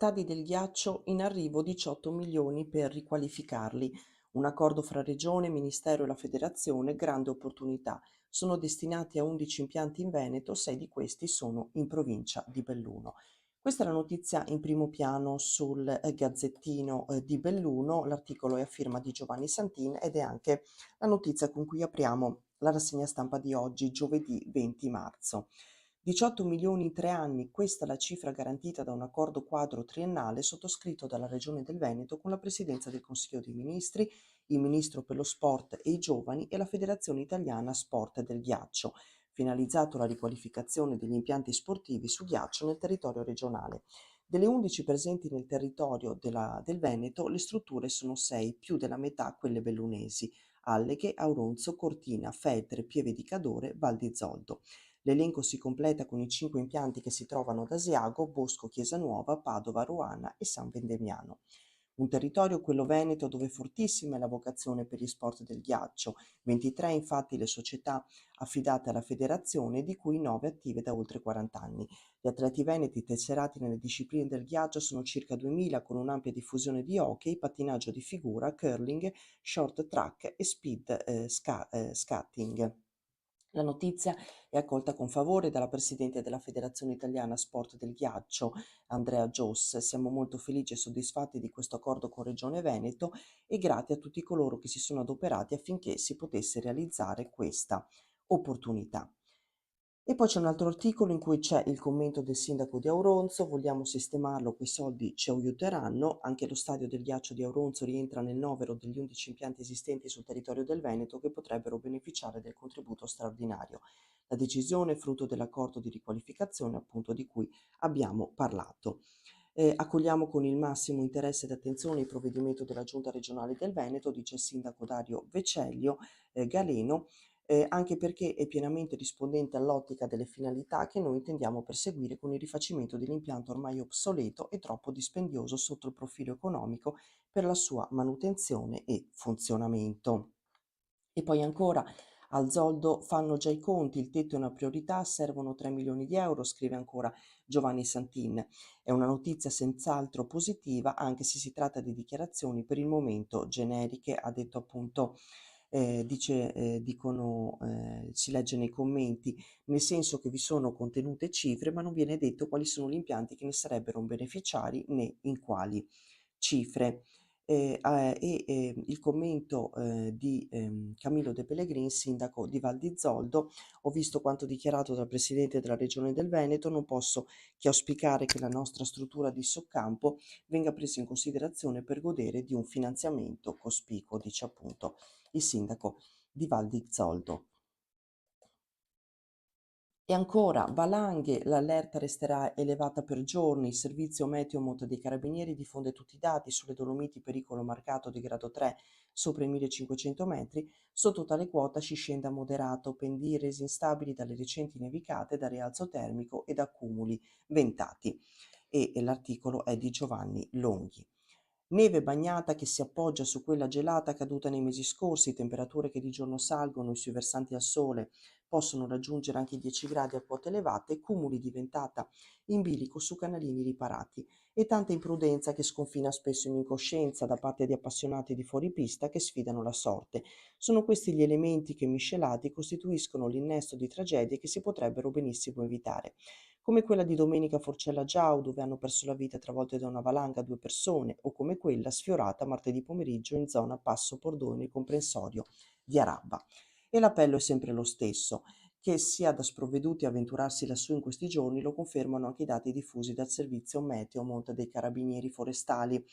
Stadi del ghiaccio in arrivo 18 milioni per riqualificarli. Un accordo fra Regione, Ministero e la Federazione, grande opportunità. Sono destinati a 11 impianti in Veneto, 6 di questi sono in provincia di Belluno. Questa è la notizia in primo piano sul Gazzettino di Belluno, l'articolo è a firma di Giovanni Santin ed è anche la notizia con cui apriamo la rassegna stampa di oggi, giovedì 20 marzo. 18 milioni in 3 anni, questa è la cifra garantita da un accordo quadro triennale sottoscritto dalla Regione del Veneto con la Presidenza del Consiglio dei Ministri, il Ministro per lo Sport e i Giovani e la Federazione Italiana Sport del Ghiaccio, finalizzato alla riqualificazione degli impianti sportivi su ghiaccio nel territorio regionale. Delle 11 presenti nel territorio del Veneto, le strutture sono 6, più della metà quelle bellunesi: Alleghe, Auronzo, Cortina, Feltre, Pieve di Cadore, Val di Zoldo. L'elenco si completa con i 5 impianti che si trovano ad Asiago, Bosco, Chiesa Nuova, Padova, Ruana e San Vendemiano. Un territorio, quello veneto, dove fortissima è la vocazione per gli sport del ghiaccio. 23 infatti le società affidate alla federazione, di cui 9 attive da oltre 40 anni. Gli atleti veneti tesserati nelle discipline del ghiaccio sono circa 2000, con un'ampia diffusione di hockey, pattinaggio di figura, curling, short track e speed skating. La notizia è accolta con favore dalla Presidente della Federazione Italiana Sport del Ghiaccio, Andrea Gios. Siamo molto felici e soddisfatti di questo accordo con Regione Veneto e grati a tutti coloro che si sono adoperati affinché si potesse realizzare questa opportunità. E poi c'è un altro articolo in cui c'è il commento del sindaco di Auronzo: vogliamo sistemarlo, quei soldi ci aiuteranno. Anche lo stadio del ghiaccio di Auronzo rientra nel novero degli 11 impianti esistenti sul territorio del Veneto che potrebbero beneficiare del contributo straordinario. La decisione è frutto dell'accordo di riqualificazione, appunto, di cui abbiamo parlato. Accogliamo con il massimo interesse ed attenzione il provvedimento della Giunta regionale del Veneto, dice il sindaco Dario Vecellio Galeno, anche perché è pienamente rispondente all'ottica delle finalità che noi intendiamo perseguire con il rifacimento dell'impianto ormai obsoleto e troppo dispendioso sotto il profilo economico per la sua manutenzione e funzionamento. E poi ancora, al Zoldo fanno già i conti, il tetto è una priorità, servono 3 milioni di euro, scrive ancora Giovanni Santin. È una notizia senz'altro positiva, anche se si tratta di dichiarazioni per il momento generiche, ha detto appunto, si legge nei commenti, nel senso che vi sono contenute cifre, ma non viene detto quali sono gli impianti che ne sarebbero beneficiari né in quali cifre. Il commento di Camillo De Pellegrin, sindaco di Val di Zoldo: ho visto quanto dichiarato dal Presidente della Regione del Veneto, non posso che auspicare che la nostra struttura di Soccampo venga presa in considerazione per godere di un finanziamento cospicuo, dice appunto il sindaco di Val di Zoldo. E ancora, valanghe, l'allerta resterà elevata per giorni, il servizio meteo Monte dei Carabinieri diffonde tutti i dati sulle Dolomiti, pericolo marcato di grado 3 sopra i 1500 metri, sotto tale quota si scende a moderato, pendii resi instabili dalle recenti nevicate, da rialzo termico e da accumuli ventati. E l'articolo è di Giovanni Longhi. Neve bagnata che si appoggia su quella gelata caduta nei mesi scorsi, temperature che di giorno salgono e sui versanti al sole possono raggiungere anche i 10 gradi a quote elevate, cumuli di ventata in bilico su canalini riparati e tanta imprudenza che sconfina spesso in incoscienza da parte di appassionati di fuoripista che sfidano la sorte. Sono questi gli elementi che, miscelati, costituiscono l'innesto di tragedie che si potrebbero benissimo evitare, come quella di domenica Forcella Giau, dove hanno perso la vita travolte da una valanga 2 persone, o come quella sfiorata martedì pomeriggio in zona Passo Pordone comprensorio di Arabba. E l'appello è sempre lo stesso: che sia da sprovveduti a avventurarsi lassù in questi giorni lo confermano anche i dati diffusi dal servizio meteo Monte dei Carabinieri Forestali,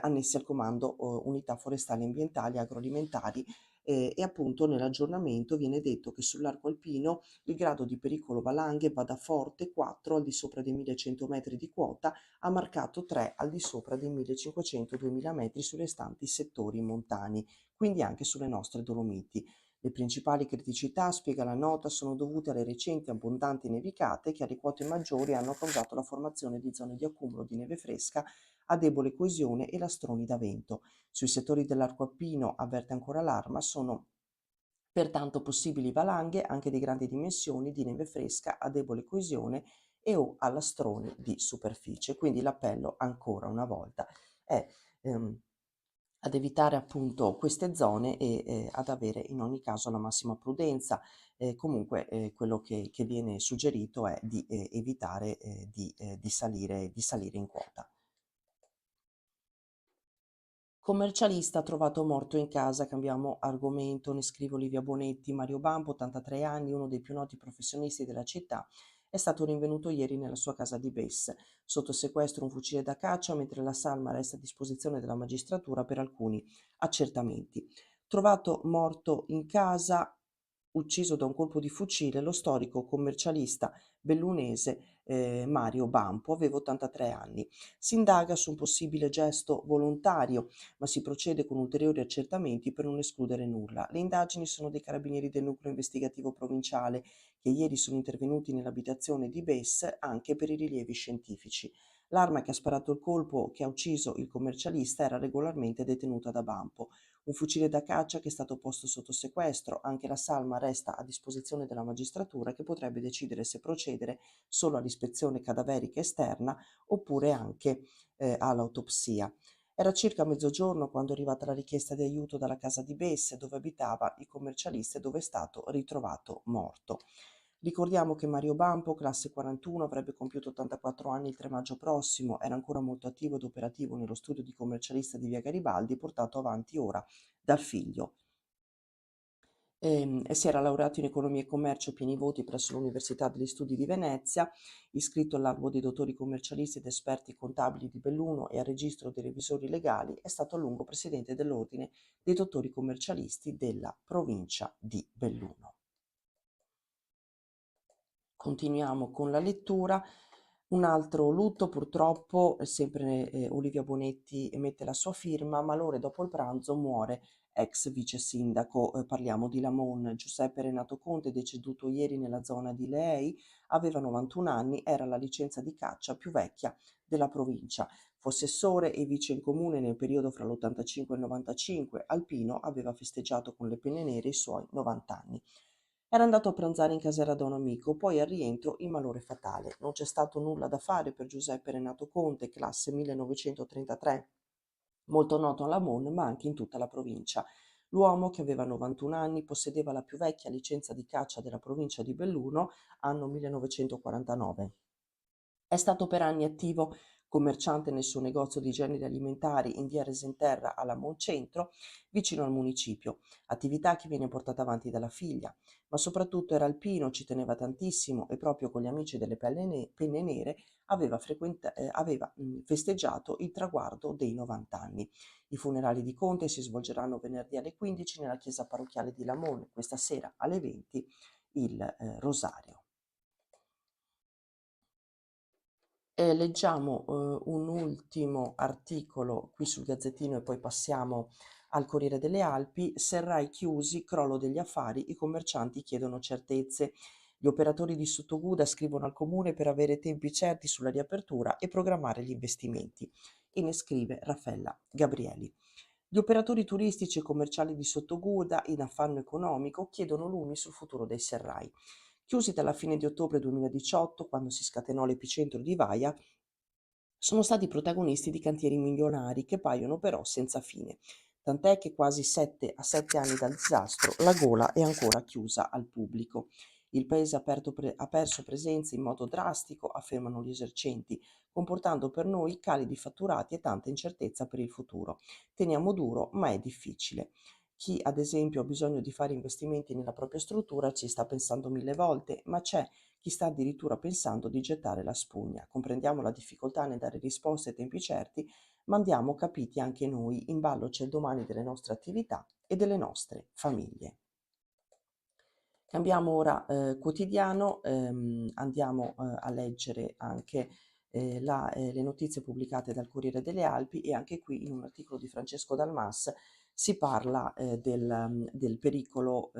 annessi al comando unità forestali ambientali e agroalimentari, e appunto nell'aggiornamento viene detto che sull'arco alpino il grado di pericolo valanghe va da forte 4 al di sopra dei 1100 metri di quota a marcato 3 al di sopra dei 1500-2000 metri sui restanti settori montani, quindi anche sulle nostre Dolomiti. Le principali criticità, spiega la nota, sono dovute alle recenti abbondanti nevicate che alle quote maggiori hanno causato la formazione di zone di accumulo di neve fresca a debole coesione e lastroni da vento. Sui settori dell'arco alpino, avverte ancora l'Arma, sono pertanto possibili valanghe anche di grandi dimensioni di neve fresca a debole coesione e o allastroni di superficie. Quindi l'appello ancora una volta è ehm, ad evitare appunto queste zone e ad avere in ogni caso la massima prudenza. Comunque quello che viene suggerito è di evitare di salire in quota. Commercialista trovato morto in casa, cambiamo argomento, ne scrive Olivia Bonetti. Mario Bampo, 83 anni, uno dei più noti professionisti della città, è stato rinvenuto ieri nella sua casa di Besse, sotto sequestro un fucile da caccia, mentre la salma resta a disposizione della magistratura per alcuni accertamenti. Trovato morto in casa, ucciso da un colpo di fucile, lo storico commercialista bellunese Mario Bampo, aveva 83 anni. Si indaga su un possibile gesto volontario, ma si procede con ulteriori accertamenti per non escludere nulla. Le indagini sono dei carabinieri del nucleo investigativo provinciale che ieri sono intervenuti nell'abitazione di Bess anche per i rilievi scientifici. L'arma che ha sparato il colpo che ha ucciso il commercialista era regolarmente detenuta da Bampo. Un fucile da caccia che è stato posto sotto sequestro, anche la salma resta a disposizione della magistratura che potrebbe decidere se procedere solo all'ispezione cadaverica esterna oppure anche all'autopsia. Era circa mezzogiorno quando è arrivata la richiesta di aiuto dalla casa di Besse, dove abitava il commercialista e dove è stato ritrovato morto. Ricordiamo che Mario Bampo, classe 41, avrebbe compiuto 84 anni il 3 maggio prossimo, era ancora molto attivo ed operativo nello studio di commercialista di via Garibaldi, portato avanti ora dal figlio. E si era laureato in economia e commercio a pieni voti presso l'Università degli Studi di Venezia, iscritto all'albo dei dottori commercialisti ed esperti contabili di Belluno e al registro dei revisori legali, è stato a lungo presidente dell'Ordine dei dottori commercialisti della provincia di Belluno. Continuiamo con la lettura. Un altro lutto, purtroppo, sempre Olivia Bonetti emette la sua firma, malore dopo il pranzo muore ex vice sindaco, parliamo di Lamon. Giuseppe Renato Conte, deceduto ieri nella zona di Leei, aveva 91 anni, era la licenza di caccia più vecchia della provincia. Fu assessore e vice in comune nel periodo fra l'85 e il 95. Alpino aveva festeggiato con le penne nere i suoi 90 anni. Era andato a pranzare in casera da un amico, poi al rientro il malore fatale. Non c'è stato nulla da fare per Giuseppe Renato Conte, classe 1933, molto noto alla Mon, ma anche in tutta la provincia. L'uomo, che aveva 91 anni, possedeva la più vecchia licenza di caccia della provincia di Belluno, anno 1949. È stato per anni attivo commerciante nel suo negozio di generi alimentari in via Resenterra alla Moncentro, vicino al municipio, attività che viene portata avanti dalla figlia, ma soprattutto era alpino, ci teneva tantissimo e proprio con gli amici delle penne nere aveva festeggiato il traguardo dei 90 anni. I funerali di Conte si svolgeranno venerdì alle 15 nella chiesa parrocchiale di Lamone, questa sera alle 20 il rosario. Leggiamo un ultimo articolo qui sul Gazzettino e poi passiamo al Corriere delle Alpi. Serrai chiusi, crollo degli affari, i commercianti chiedono certezze. Gli operatori di Sottoguda scrivono al comune per avere tempi certi sulla riapertura e programmare gli investimenti. E ne scrive Raffaella Gabrieli. Gli operatori turistici e commerciali di Sottoguda, in affanno economico, chiedono lumi sul futuro dei serrai. Chiusi dalla fine di ottobre 2018, quando si scatenò l'epicentro di Vaia, sono stati protagonisti di cantieri milionari che paiono però senza fine, tant'è che quasi 7 anni dal disastro la gola è ancora chiusa al pubblico. Il paese ha perso presenza in modo drastico, affermano gli esercenti, comportando per noi cali di fatturati e tanta incertezza per il futuro. Teniamo duro, ma è difficile. Chi, ad esempio, ha bisogno di fare investimenti nella propria struttura ci sta pensando 1000 volte, ma c'è chi sta addirittura pensando di gettare la spugna. Comprendiamo la difficoltà nel dare risposte ai tempi certi, ma andiamo capiti anche noi, in ballo c'è il domani delle nostre attività e delle nostre famiglie. Cambiamo ora quotidiano, andiamo a leggere anche le notizie pubblicate dal Corriere delle Alpi e anche qui in un articolo di Francesco Dalmas si parla del pericolo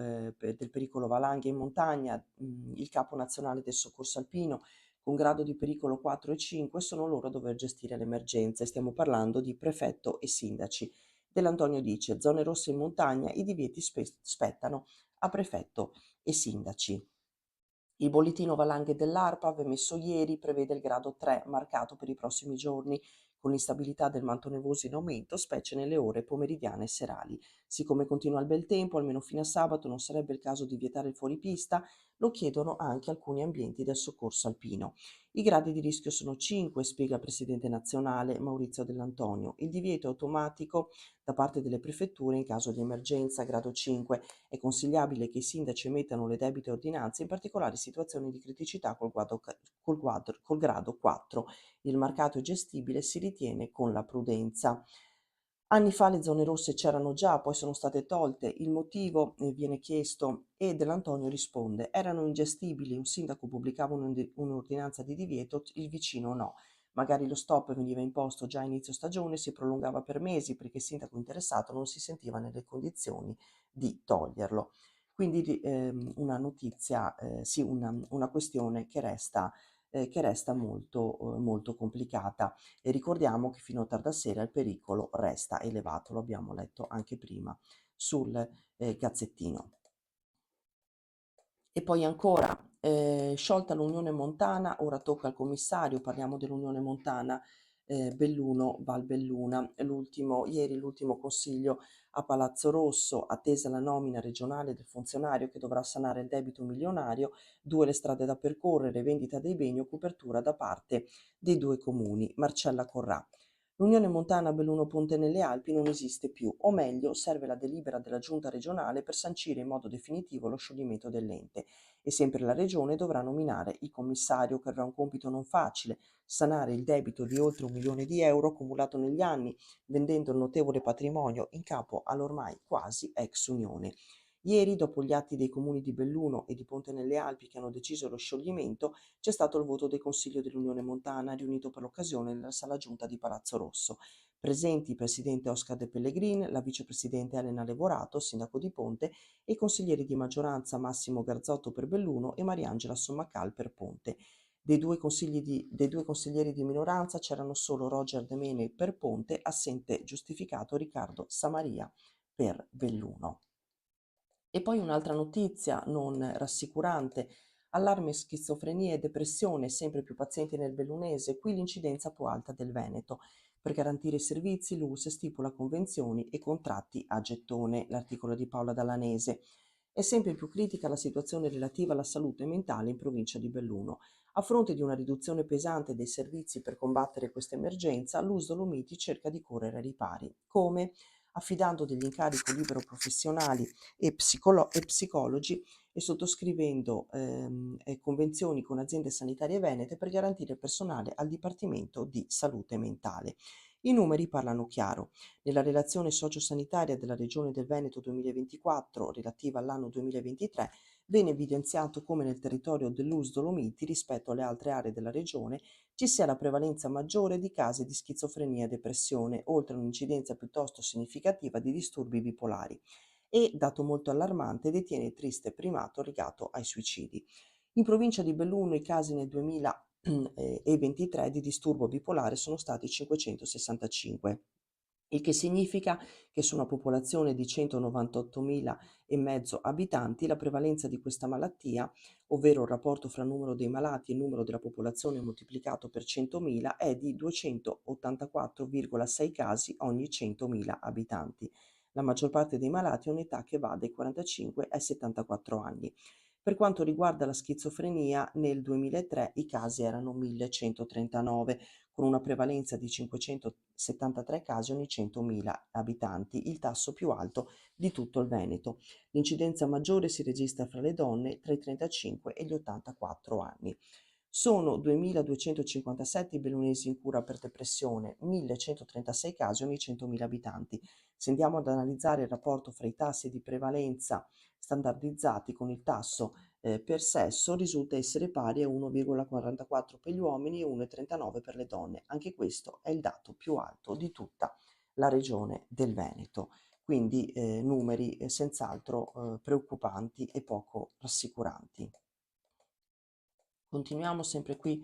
valanghe in montagna. Il capo nazionale del soccorso alpino con grado di pericolo 4 e 5 sono loro a dover gestire l'emergenza. Stiamo parlando di prefetto e sindaci. Dell'Antonio dice: zone rosse in montagna, i divieti spettano a prefetto e sindaci. Il bollettino valanghe dell'ARPAV emesso ieri prevede il grado 3 marcato per i prossimi giorni, con l'instabilità del manto nevoso in aumento, specie nelle ore pomeridiane e serali. Siccome continua il bel tempo, almeno fino a sabato non sarebbe il caso di vietare il fuoripista, lo chiedono anche alcuni ambienti del soccorso alpino. I gradi di rischio sono 5, spiega il presidente nazionale Maurizio Dell'Antonio. Il divieto è automatico da parte delle prefetture in caso di emergenza, grado 5. È consigliabile che i sindaci emettano le debite ordinanze in particolari situazioni di criticità col grado 4. Il marcato è gestibile, si ritiene, con la prudenza. Anni fa le zone rosse c'erano già, poi sono state tolte. Il motivo viene chiesto e Dell'Antonio risponde: erano ingestibili, un sindaco pubblicava un'ordinanza di divieto, il vicino no. Magari lo stop veniva imposto già a inizio stagione e si prolungava per mesi perché il sindaco interessato non si sentiva nelle condizioni di toglierlo. Quindi una notizia, sì, una questione che resta molto, molto complicata. E ricordiamo che fino a tarda sera il pericolo resta elevato, lo abbiamo letto anche prima sul Gazzettino. E poi ancora, sciolta l'Unione Montana, ora tocca al commissario, parliamo dell'Unione Montana, Belluno Valbelluna. Ieri l'ultimo consiglio a Palazzo Rosso, attesa la nomina regionale del funzionario che dovrà sanare il debito milionario, 2 le strade da percorrere, vendita dei beni o copertura da parte dei 2 comuni. Marcella Corrà. L'Unione Montana Belluno Ponte nelle Alpi non esiste più, o meglio, serve la delibera della giunta regionale per sancire in modo definitivo lo scioglimento dell'ente e sempre la regione dovrà nominare il commissario che avrà un compito non facile, sanare il debito di oltre 1 milione di euro accumulato negli anni, vendendo il notevole patrimonio in capo all'ormai quasi ex Unione. Ieri, dopo gli atti dei comuni di Belluno e di Ponte nelle Alpi che hanno deciso lo scioglimento, c'è stato il voto del Consiglio dell'Unione Montana, riunito per l'occasione nella sala giunta di Palazzo Rosso. Presenti il presidente Oscar De Pellegrin, la vicepresidente Elena Levorato, sindaco di Ponte, e i consiglieri di maggioranza Massimo Garzotto per Belluno e Mariangela Sommacal per Ponte. Dei due consiglieri di minoranza c'erano solo Roger De Mene per Ponte, assente giustificato Riccardo Samaria per Belluno. E poi un'altra notizia non rassicurante: allarme schizofrenia e depressione, sempre più pazienti nel bellunese, qui l'incidenza più alta del Veneto. Per garantire i servizi l'ULSS stipula convenzioni e contratti a gettone, l'articolo di Paola Dallanese. È sempre più critica la situazione relativa alla salute mentale in provincia di Belluno. A fronte di una riduzione pesante dei servizi per combattere questa emergenza, l'US Dolomiti cerca di correre ai ripari. Come? Affidando degli incarichi libero professionali e psicologi e sottoscrivendo convenzioni con aziende sanitarie venete per garantire personale al Dipartimento di Salute Mentale. I numeri parlano chiaro. Nella relazione sociosanitaria della Regione del Veneto 2024, relativa all'anno 2023, viene evidenziato come nel territorio dell'US Dolomiti, rispetto alle altre aree della Regione, ci sia la prevalenza maggiore di casi di schizofrenia e depressione, oltre a un'incidenza piuttosto significativa di disturbi bipolari e, dato molto allarmante, detiene il triste primato legato ai suicidi. In provincia di Belluno i casi nel 2023 di disturbo bipolare sono stati 565, il che significa che su una popolazione di 198.000 e mezzo abitanti la prevalenza di questa malattia, ovvero il rapporto fra numero dei malati e numero della popolazione moltiplicato per 100.000, è di 284,6 casi ogni 100.000 abitanti. La maggior parte dei malati ha un'età che va dai 45 ai 74 anni. Per quanto riguarda la schizofrenia, nel 2003 i casi erano 1139, con una prevalenza di 573 casi ogni 100.000 abitanti, il tasso più alto di tutto il Veneto. L'incidenza maggiore si registra fra le donne tra i 35 e gli 84 anni. Sono 2.257 i bellunesi in cura per depressione, 1.136 casi ogni 100.000 abitanti. Se andiamo ad analizzare il rapporto fra i tassi di prevalenza standardizzati con il tasso per sesso, risulta essere pari a 1,44 per gli uomini e 1,39 per le donne. Anche questo è il dato più alto di tutta la regione del Veneto. Quindi numeri senz'altro preoccupanti e poco rassicuranti. Continuiamo sempre qui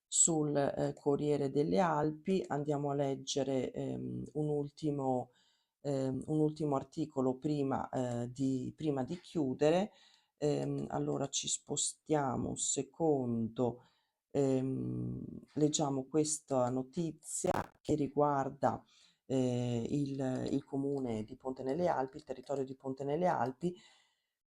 sul Corriere delle Alpi, andiamo a leggere un ultimo articolo prima di chiudere. Allora ci spostiamo un secondo, ehm, leggiamo questa notizia che riguarda il comune di Ponte nelle Alpi, il territorio di Ponte nelle Alpi.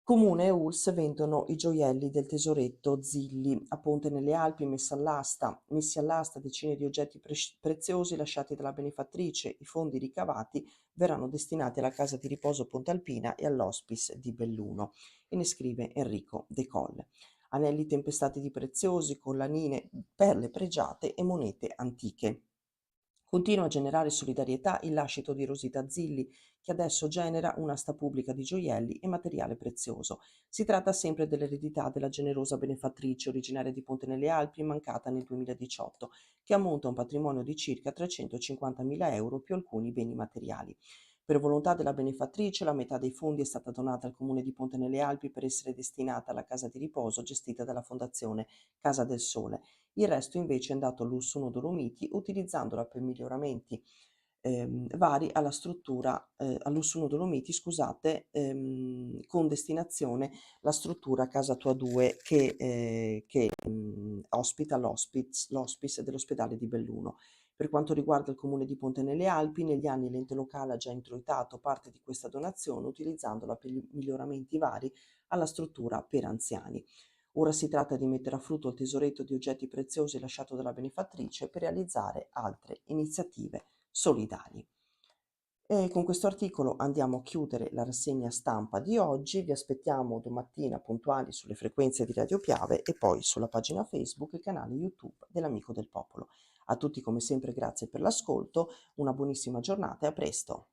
Comune e ULSS vendono i gioielli del tesoretto Zilli a Ponte nelle Alpi, messi all'asta decine di oggetti preziosi lasciati dalla benefattrice. I fondi ricavati verranno destinati alla casa di riposo Ponte Alpina e all'hospice di Belluno. E ne scrive Enrico De Colle. Anelli tempestati di preziosi, collanine, perle pregiate e monete antiche. Continua a generare solidarietà il lascito di Rosita Zilli, che adesso genera un'asta pubblica di gioielli e materiale prezioso. Si tratta sempre dell'eredità della generosa benefattrice originaria di Ponte nelle Alpi, mancata nel 2018, che ammonta a un patrimonio di circa 350.000 euro più alcuni beni materiali. Per volontà della benefattrice, la metà dei fondi è stata donata al comune di Ponte nelle Alpi per essere destinata alla casa di riposo gestita dalla Fondazione Casa del Sole. Il resto invece è andato all'Ursuno Dolomiti utilizzandola per miglioramenti vari alla struttura, all'Ursuno Dolomiti, scusate, con destinazione la struttura Casa Tua 2 che ospita l'hospice dell'ospedale di Belluno. Per quanto riguarda il comune di Ponte nelle Alpi, negli anni l'ente locale ha già introitato parte di questa donazione utilizzandola per gli miglioramenti vari alla struttura per anziani. Ora si tratta di mettere a frutto il tesoretto di oggetti preziosi lasciato dalla benefattrice per realizzare altre iniziative solidali. E con questo articolo andiamo a chiudere la rassegna stampa di oggi. Vi aspettiamo domattina puntuali sulle frequenze di Radio Piave e poi sulla pagina Facebook e canale YouTube dell'Amico del Popolo. A tutti come sempre grazie per l'ascolto, una buonissima giornata e a presto.